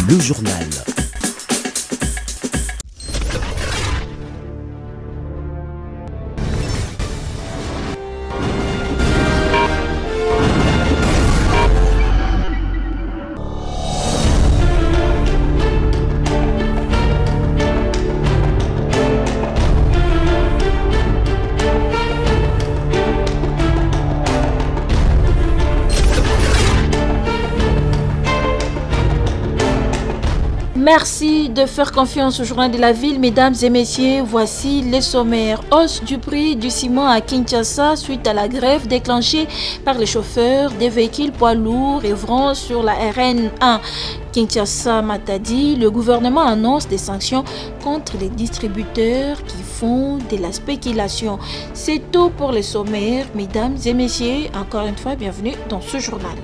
Le journal. Merci de faire confiance au journal de la ville, mesdames et messieurs. Voici les sommaires. Hausse du prix du ciment à Kinshasa suite à la grève déclenchée par les chauffeurs des véhicules poids lourds œuvrant sur la RN1. Kinshasa Matadi, le gouvernement annonce des sanctions contre les distributeurs qui font de la spéculation. C'est tout pour les sommaires, mesdames et messieurs. Encore une fois, bienvenue dans ce journal.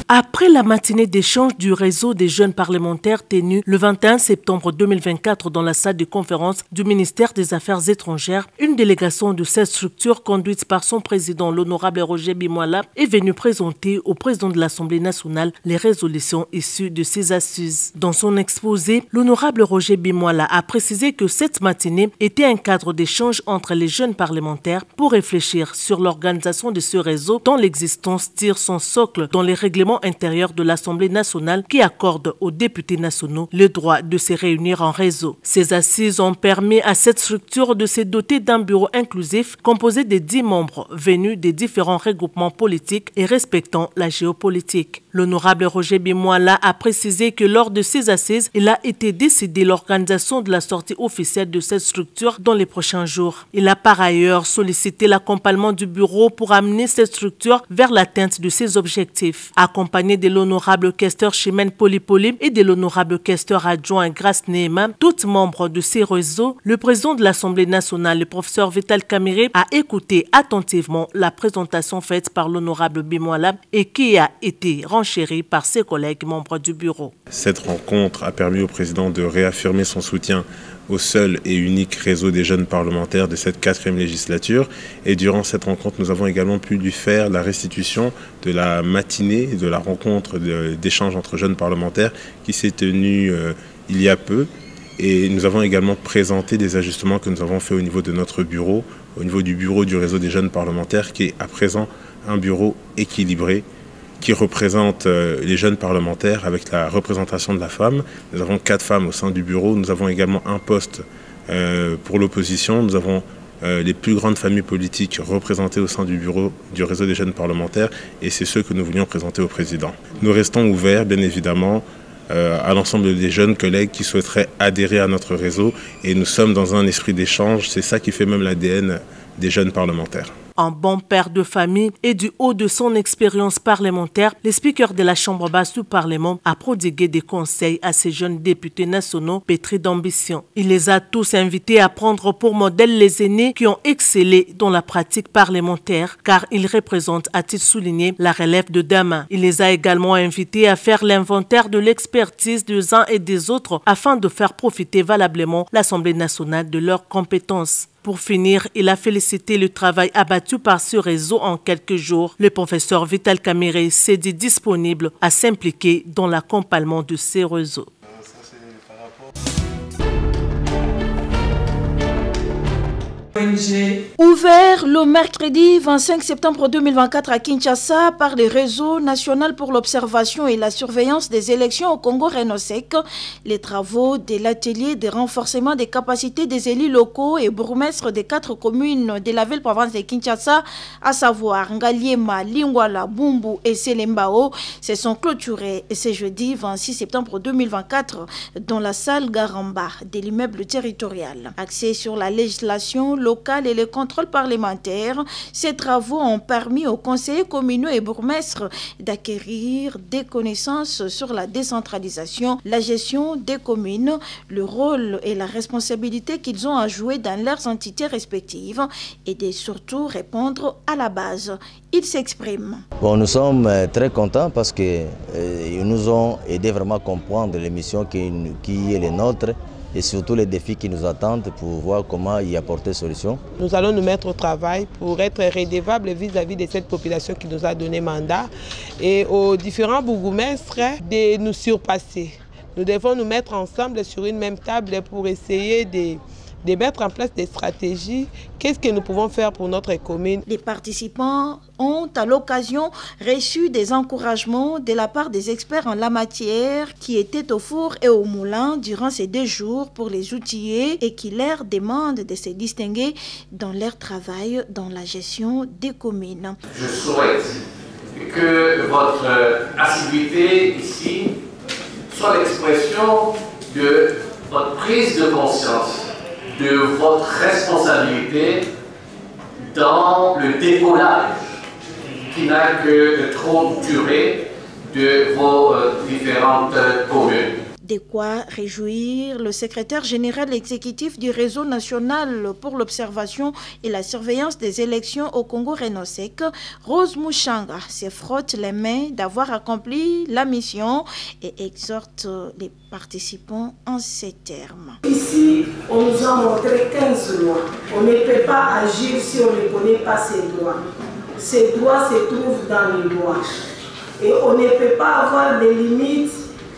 Après la matinée d'échange du réseau des jeunes parlementaires tenue le 21 septembre 2024 dans la salle de conférence du ministère des Affaires étrangères, une délégation de cette structure conduite par son président, l'honorable Roger Bimoala, est venue présenter au président de l'Assemblée nationale les résolutions issues de ces assises. Dans son exposé, l'honorable Roger Bimoala a précisé que cette matinée était un cadre d'échange entre les jeunes parlementaires pour réfléchir sur l'organisation de ce réseau dont l'existence tire son socle dans les règlements intérieur de l'Assemblée nationale qui accorde aux députés nationaux le droit de se réunir en réseau. Ces assises ont permis à cette structure de se doter d'un bureau inclusif composé de 10 membres venus des différents regroupements politiques et respectant la géopolitique. L'honorable Roger Bimoala a précisé que lors de ces assises, il a été décidé l'organisation de la sortie officielle de cette structure dans les prochains jours. Il a par ailleurs sollicité l'accompagnement du bureau pour amener cette structure vers l'atteinte de ses objectifs. Accompagné de l'honorable questeur Chimène Polipoli et de l'honorable questeur adjoint Grace Nehema, toutes membres de ces réseaux, le président de l'Assemblée nationale, le professeur Vital Kamerhe, a écouté attentivement la présentation faite par l'honorable Bimoala et qui a été renchérie par ses collègues membres du bureau. Cette rencontre a permis au président de réaffirmer son soutien au seul et unique réseau des jeunes parlementaires de cette 4e législature. Et durant cette rencontre, nous avons également pu lui faire la restitution de la matinée, de la rencontre d'échange entre jeunes parlementaires qui s'est tenue il y a peu. Et nous avons également présenté des ajustements que nous avons faits au niveau de notre bureau, au niveau du bureau du réseau des jeunes parlementaires, qui est à présent un bureau équilibré, qui représente les jeunes parlementaires avec la représentation de la femme. Nous avons 4 femmes au sein du bureau. Nous avons également un poste pour l'opposition. Nous avons les plus grandes familles politiques représentées au sein du bureau du réseau des jeunes parlementaires et c'est ceux que nous voulions présenter au président. Nous restons ouverts, bien évidemment, à l'ensemble des jeunes collègues qui souhaiteraient adhérer à notre réseau et nous sommes dans un esprit d'échange. C'est ça qui fait même l'ADN des jeunes parlementaires. En bon père de famille et du haut de son expérience parlementaire, le speaker de la Chambre basse du Parlement a prodigué des conseils à ces jeunes députés nationaux pétris d'ambition. Il les a tous invités à prendre pour modèle les aînés qui ont excellé dans la pratique parlementaire, car ils représentent, a-t-il souligné, la relève de demain. Il les a également invités à faire l'inventaire de l'expertise des uns et des autres afin de faire profiter valablement l'Assemblée nationale de leurs compétences. Pour finir, il a félicité le travail abattu par ce réseau en quelques jours. Le professeur Vital Kamerhe s'est dit disponible à s'impliquer dans l'accompagnement de ces réseaux. Ouvert le mercredi 25 septembre 2024 à Kinshasa par le réseau national pour l'observation et la surveillance des élections au Congo Renosec, les travaux de l'atelier de renforcement des capacités des élus locaux et bourgmestres des 4 communes de la ville province de Kinshasa, à savoir Ngaliema, Lingwala, Bumbu et Selembao, se sont clôturés ce jeudi 26 septembre 2024 dans la salle Garamba de l'immeuble territorial. Axé sur la législation locale et le contrôle parlementaire, ces travaux ont permis aux conseillers communaux et bourgmestres d'acquérir des connaissances sur la décentralisation, la gestion des communes, le rôle et la responsabilité qu'ils ont à jouer dans leurs entités respectives et de surtout répondre à la base. Ils s'expriment. Bon, nous sommes très contents parce qu'ils nous ont aidé vraiment à comprendre les missions qui est les nôtres et surtout les défis qui nous attendent pour voir comment y apporter solution. Nous allons nous mettre au travail pour être redevables vis-à-vis de cette population qui nous a donné mandat et aux différents bourgmestres de nous surpasser. Nous devons nous mettre ensemble sur une même table pour essayer de mettre en place des stratégies. Qu'est-ce que nous pouvons faire pour notre commune? Les participants ont à l'occasion reçu des encouragements de la part des experts en la matière qui étaient au four et au moulin durant ces 2 jours pour les outiller et qui leur demandent de se distinguer dans leur travail dans la gestion des communes. Je souhaite que votre assiduité ici soit l'expression de votre prise de conscience de votre responsabilité dans le décollage qui n'a que de trop durer de vos différentes communes. De quoi réjouir le secrétaire général exécutif du réseau national pour l'observation et la surveillance des élections au Congo-Renosec, Rose Mouchanga, se frotte les mains d'avoir accompli la mission et exhorte les participants en ces termes. Ici, on nous a montré 15 lois. On ne peut pas agir si on ne connaît pas ces droits. Ces droits se trouvent dans les lois. Et on ne peut pas avoir des limites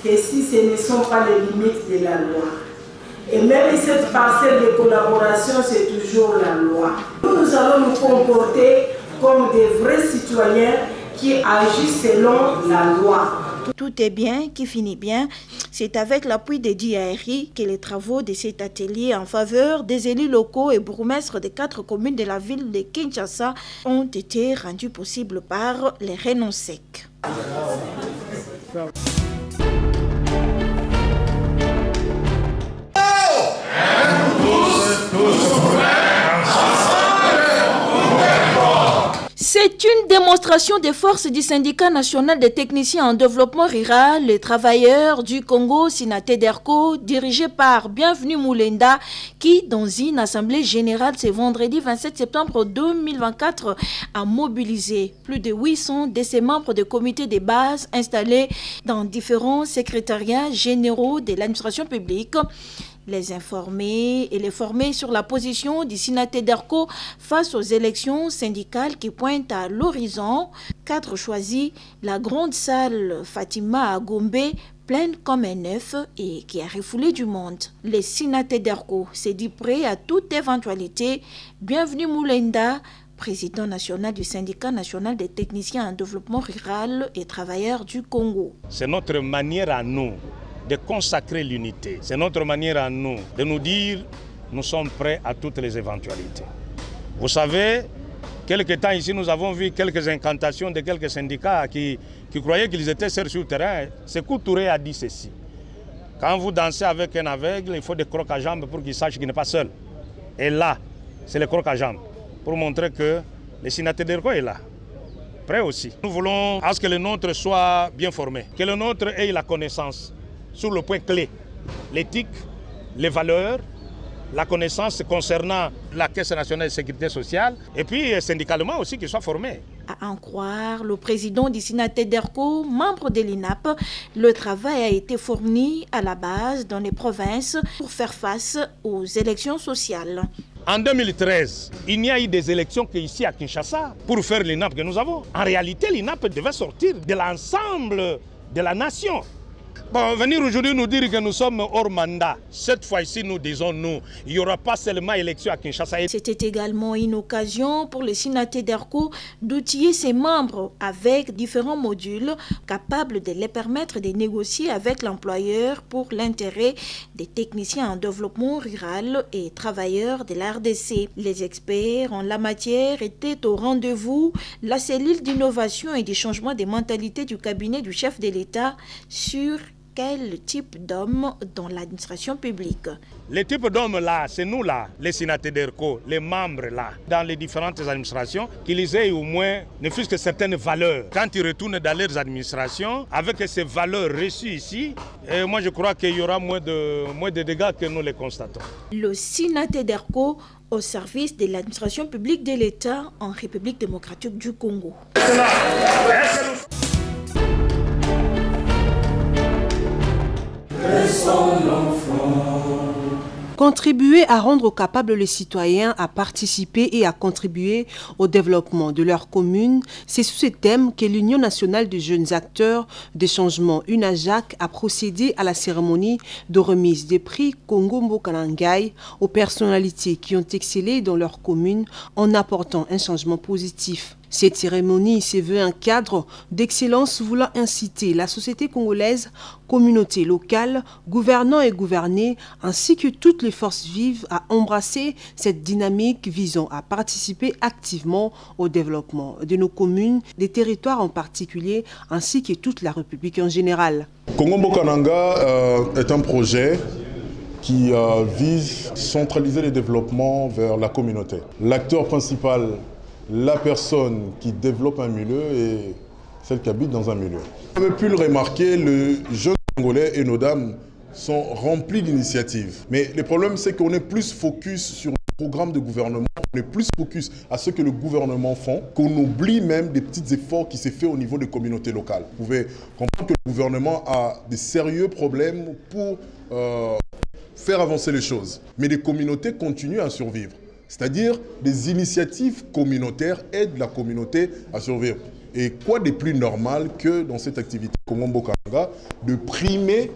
que si ce ne sont pas les limites de la loi. Et même cette parcelle de collaboration, c'est toujours la loi. Nous allons nous comporter comme des vrais citoyens qui agissent selon la loi. Tout est bien qui finit bien. C'est avec l'appui des DIARI que les travaux de cet atelier en faveur des élus locaux et bourgmestres des 4 communes de la ville de Kinshasa ont été rendus possibles par les Renosec. C'est une démonstration des forces du syndicat national des techniciens en développement rural, les travailleurs du Congo, Sinatederco, dirigé par Bienvenu Moulenda, qui, dans une assemblée générale ce vendredi 27 septembre 2024, a mobilisé plus de 800 de ses membres de comités de base installés dans différents secrétariats généraux de l'administration publique. Les informer et les former sur la position du Sinatederco face aux élections syndicales qui pointent à l'horizon. 4 choisis, la grande salle Fatima à Gombe, pleine comme un œuf et qui a refoulé du monde. Les Sinatederco s'est dit prêt à toute éventualité. Bienvenue Moulenda, président national du syndicat national des techniciens en développement rural et travailleurs du Congo. C'est notre manière à nous de consacrer l'unité. C'est notre manière à nous de nous dire nous sommes prêts à toutes les éventualités. Vous savez, quelque temps ici, nous avons vu quelques incantations de quelques syndicats qui croyaient qu'ils étaient seuls sur le terrain. Sékou Touré a dit ceci. Quand vous dansez avec un aveugle, il faut des crocs à jambes pour qu'il sache qu'il n'est pas seul. Et là, c'est les crocs à jambes pour montrer que le Sinatederco est là. Prêt aussi. Nous voulons à ce que le nôtre soit bien formé, que le nôtre ait la connaissance sur le point clé, l'éthique, les valeurs, la connaissance concernant la Caisse nationale de sécurité sociale et puis syndicalement aussi qu'ils soient formés. À en croire le président du Sinatederco, membre de l'INAP, le travail a été fourni à la base dans les provinces pour faire face aux élections sociales. En 2013, il n'y a eu des élections qu'ici à Kinshasa pour faire l'INAP que nous avons. En réalité, l'INAP devait sortir de l'ensemble de la nation. Bon, venir aujourd'hui nous dire que nous sommes hors mandat, cette fois-ci nous disons nous, il n'y aura pas seulement élection à Kinshasa. C'était également une occasion pour le Sinatederco d'outiller ses membres avec différents modules capables de les permettre de négocier avec l'employeur pour l'intérêt des techniciens en développement rural et travailleurs de la RDC. Les experts en la matière étaient au rendez-vous. La cellule d'innovation et du changement des mentalités du cabinet du chef de l'État sur quel type d'homme dans l'administration publique. Les types d'hommes là, c'est nous là, les Sinatederco, les membres là, dans les différentes administrations, qu'ils aient au moins, ne fût-ce que certaines valeurs. Quand ils retournent dans leurs administrations, avec ces valeurs reçues ici, moi je crois qu'il y aura moins de dégâts que nous les constatons. Le Sinatederco au service de l'administration publique de l'État en République démocratique du Congo. Contribuer à rendre capables les citoyens à participer et à contribuer au développement de leur commune, c'est sous ce thème que l'Union nationale des jeunes acteurs des changements UNAJAC a procédé à la cérémonie de remise des prix Congo Mboka-Nangai aux personnalités qui ont excellé dans leur commune en apportant un changement positif. Cette cérémonie se veut un cadre d'excellence voulant inciter la société congolaise, communauté locale, gouvernants et gouvernés, ainsi que toutes les forces vives à embrasser cette dynamique visant à participer activement au développement de nos communes, des territoires en particulier, ainsi que toute la République en général. Congo Mboka-Nangai est un projet qui vise à centraliser les développements vers la communauté. L'acteur principal, la personne qui développe un milieu et celle qui habite dans un milieu. Vous avez pu le remarquer, les jeunes Congolais et nos dames sont remplis d'initiatives. Mais le problème, c'est qu'on est plus focus sur le programme de gouvernement, on est plus focus à ce que le gouvernement fait, qu'on oublie même des petits efforts qui s'est fait au niveau des communautés locales. Vous pouvez comprendre que le gouvernement a des sérieux problèmes pour faire avancer les choses. Mais les communautés continuent à survivre. C'est-à-dire des initiatives communautaires aident la communauté à survivre. Et quoi de plus normal que dans cette activité Congo Mboka-Nangai de primer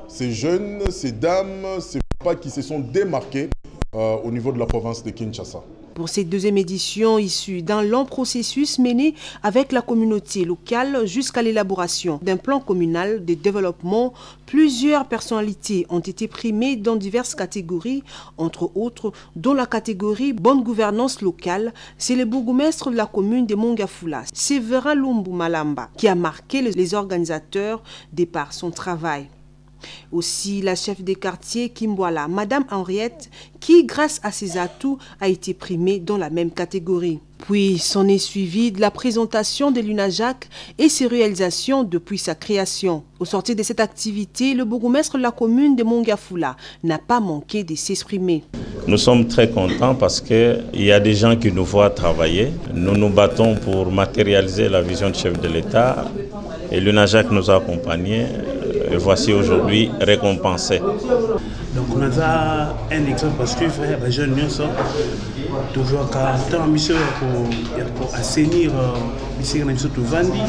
ces jeunes, ces dames, ces papas qui se sont démarqués au niveau de la province de Kinshasa. Pour cette deuxième édition, issue d'un long processus mené avec la communauté locale jusqu'à l'élaboration d'un plan communal de développement, plusieurs personnalités ont été primées dans diverses catégories, entre autres dont la catégorie bonne gouvernance locale. C'est le bourgmestre de la commune de Mongafula, Séverin Lumbu Malamba, qui a marqué les organisateurs de par son travail. Aussi la chef des quartiers Kimboala, Madame Henriette, qui grâce à ses atouts a été primée dans la même catégorie. Puis s'en est suivi de la présentation de l'UNAJAC et ses réalisations depuis sa création. Au sortir de cette activité, le bourgmestre de la commune de Mongafula n'a pas manqué de s'exprimer. Nous sommes très contents parce qu'il y a des gens qui nous voient travailler. Nous nous battons pour matérialiser la vision du chef de l'État et l'UNAJAC nous a accompagnés. Et voici aujourd'hui récompensé. Donc on a un exemple parce que les jeunes sont toujours en mission pour assainir tout Vandi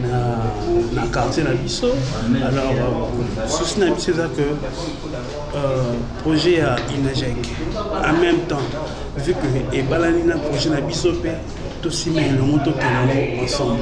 dans le quartier. Alors, c'est une mission que le projet a UNAJAC. En même temps, vu que le projet a bisopé, tout aussi bien le moto que ensemble.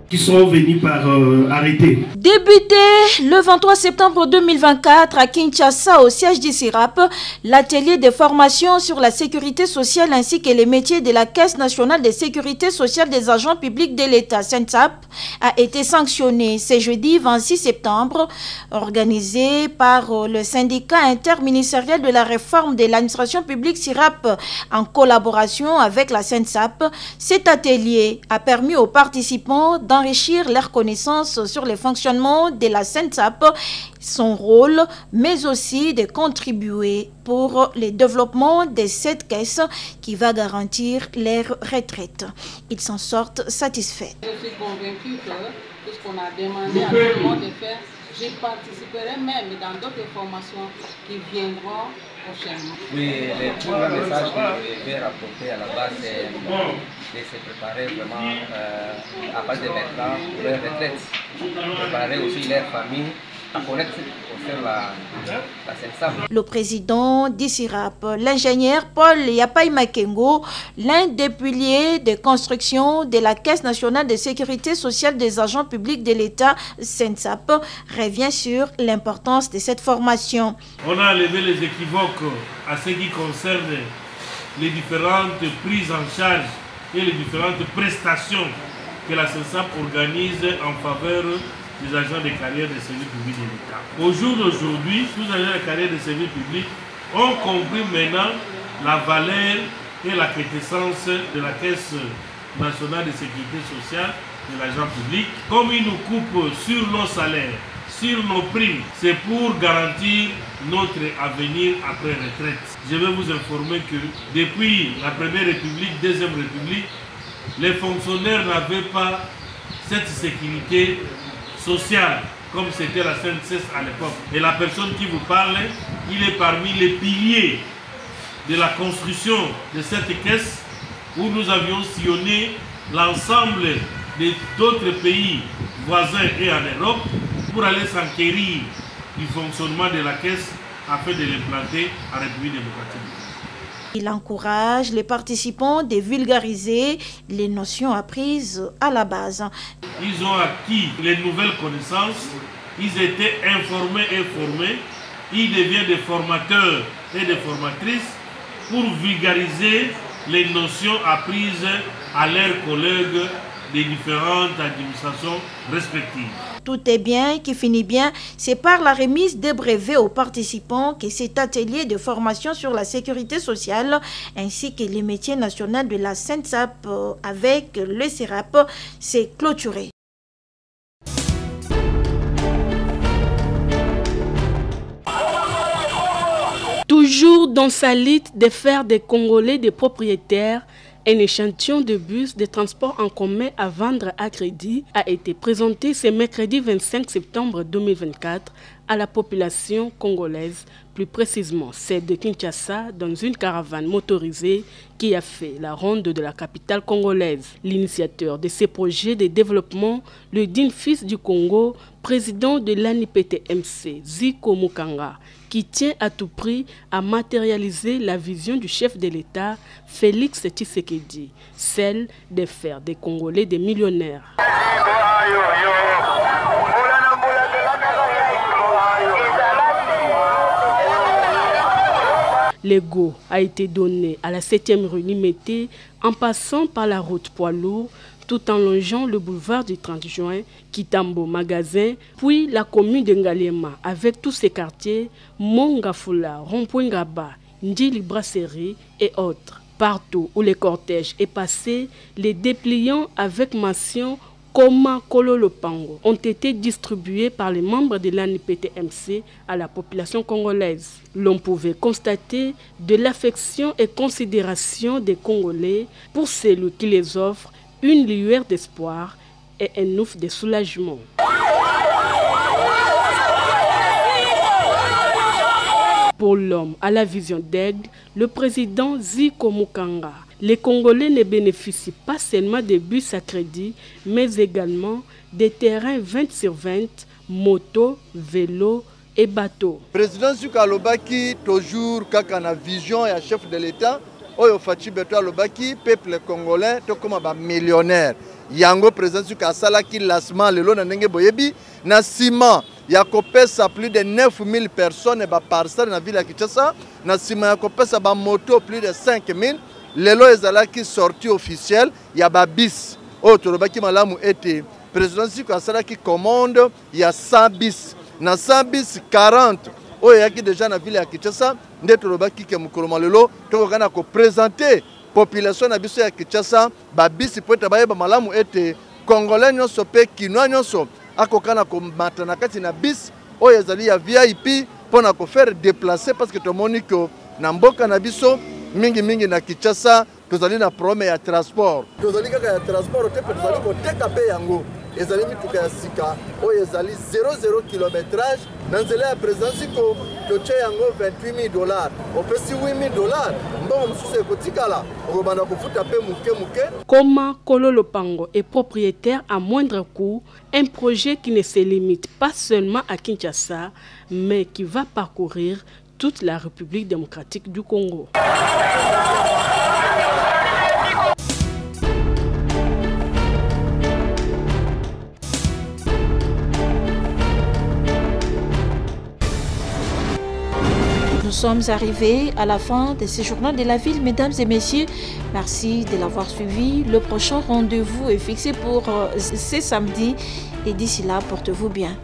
Qui sont venus par arrêter. Débuté le 23 septembre 2024 à Kinshasa au siège du CIRAP, l'atelier de formation sur la sécurité sociale ainsi que les métiers de la Caisse nationale de sécurité sociale des agents publics de l'État, CNSAP, a été sanctionné ce jeudi 26 septembre, organisé par le syndicat interministériel de la réforme de l'administration publique CIRAP en collaboration avec la CNSAP. Cet atelier a permis aux participants d'enrichir leurs connaissances sur le fonctionnement de la CNSAP, son rôle, mais aussi de contribuer pour le développement de cette caisse qui va garantir leur retraite. Ils s'en sortent satisfaits. Je suis convaincu que tout ce qu'on a demandé à tout le monde de faire, je participerai même dans d'autres formations qui viendront prochainement. Oui, le plus grand message que je vais rapporter à la base, c'est de se préparer vraiment à partir de maintenant pour leur retraite. Préparer aussi leur famille à connaître la CNSAP. Le président d'ICIRAP, l'ingénieur Paul Yapai Makengo, l'un des piliers de construction de la Caisse nationale de sécurité sociale des agents publics de l'État, CNSAP, revient sur l'importance de cette formation. On a enlevé les équivoques à ce qui concerne les différentes prises en charge et les différentes prestations que la CNSAP organise en faveur des agents de carrière de service public de l'État. Au jour d'aujourd'hui, tous les agents de carrière de service public ont compris maintenant la valeur et la quintessence de la Caisse nationale de sécurité sociale de l'agent public. Comme ils nous coupent sur nos salaires, sur nos primes, c'est pour garantir notre avenir après retraite. Je vais vous informer que depuis la Première République, Deuxième République, les fonctionnaires n'avaient pas cette sécurité sociale comme c'était la CNSS à l'époque. Et la personne qui vous parle, il est parmi les piliers de la construction de cette caisse où nous avions sillonné l'ensemble d'autres pays voisins et en Europe pour aller s'enquérir du fonctionnement de la caisse afin de l'implanter en République démocratique. Il encourage les participants de vulgariser les notions apprises à la base. Ils ont acquis les nouvelles connaissances, ils étaient informés et formés, ils deviennent des formateurs et des formatrices pour vulgariser les notions apprises à leurs collègues des différentes administrations respectives. Tout est bien qui finit bien. C'est par la remise des brevets aux participants que cet atelier de formation sur la sécurité sociale ainsi que les métiers nationaux de la SENSAP avec le CERAP s'est clôturé. Toujours dans sa lutte de faire des Congolais des propriétaires, un échantillon de bus de transport en commun à vendre à crédit a été présenté ce mercredi 25 septembre 2024 à la population congolaise, plus précisément celle de Kinshasa, dans une caravane motorisée qui a fait la ronde de la capitale congolaise. L'initiateur de ces projets de développement, le digne fils du Congo, président de l'ANIPTMC, Ziko Mukanga, qui tient à tout prix à matérialiser la vision du chef de l'État, Félix Tshisekedi, celle de faire des Congolais des millionnaires. Le go a été donné à la 7e rue Limité en passant par la route poids lourd tout en longeant le boulevard du 30 juin, Kitambo Magasin, puis la commune de Ngaliema avec tous ses quartiers, Mongafula, Rompoingaba, Ndili Brasserie et autres. Partout où le cortège est passé, les dépliants avec mention Koma Kololo Pango ont été distribués par les membres de l'ANIPTMC à la population congolaise. L'on pouvait constater de l'affection et considération des Congolais pour celui qui les offre une lueur d'espoir et un ouf de soulagement. Pour l'homme à la vision d'aigle, le président Ziko Mukanga, les Congolais ne bénéficient pas seulement des bus à crédit, mais également des terrains 20 sur 20, motos, vélos et bateaux. Le président Ziko Alobaki, toujours kaka na vision et chef de l'État, Oyo Fachi Beto Alobaki, peuple congolais, to comme ba millionnaire. Yango président Ziko asalaki lancement lelo na ndenge boyebi na ciment. Ya kopesa plus de 9000 personnes ba parcelle na ville ya Kinshasa, na ciment ya kopesa ba moto plus de 5000. Lelo ezalaki sortie officielle ya ba bis. Oyo tolobaki malamu ete président Ziko asalaki commande ya 100 bis. Na 100 bis 40 oyo yaki déjà na ville ya Kinshasa, nde tolobaki ke mukolo malelo tokokana ko présenter population na biso ya Kinshasa ba bis po ete bayeba malamu ete congolais nyonso pe kinois nyonso akokana ko matana kati na bis oyo ezali ya VIP pona ko faire déplacer parce que tomoni ko na mboka na biso mingi na Kinshasa tozali na problème ya transport. Tozali kaka ya transport te tozali ko teka pe yango. Ezali mituka ya sika oyo ezali 00 kilométrage na nzela ya présidence ko toche yango $28,000 opesi $8,000 mbongo mosusu ekotikala okobanda kofuta pe muke. Koma Kololo Pango est propriétaire à moindre coût, un projet qui ne se limite pas seulement à Kinshasa mais qui va parcourir toute la République démocratique du Congo. Nous sommes arrivés à la fin de ce journal de la ville, mesdames et messieurs. Merci de l'avoir suivi. Le prochain rendez-vous est fixé pour ce samedi et d'ici là, portez-vous bien.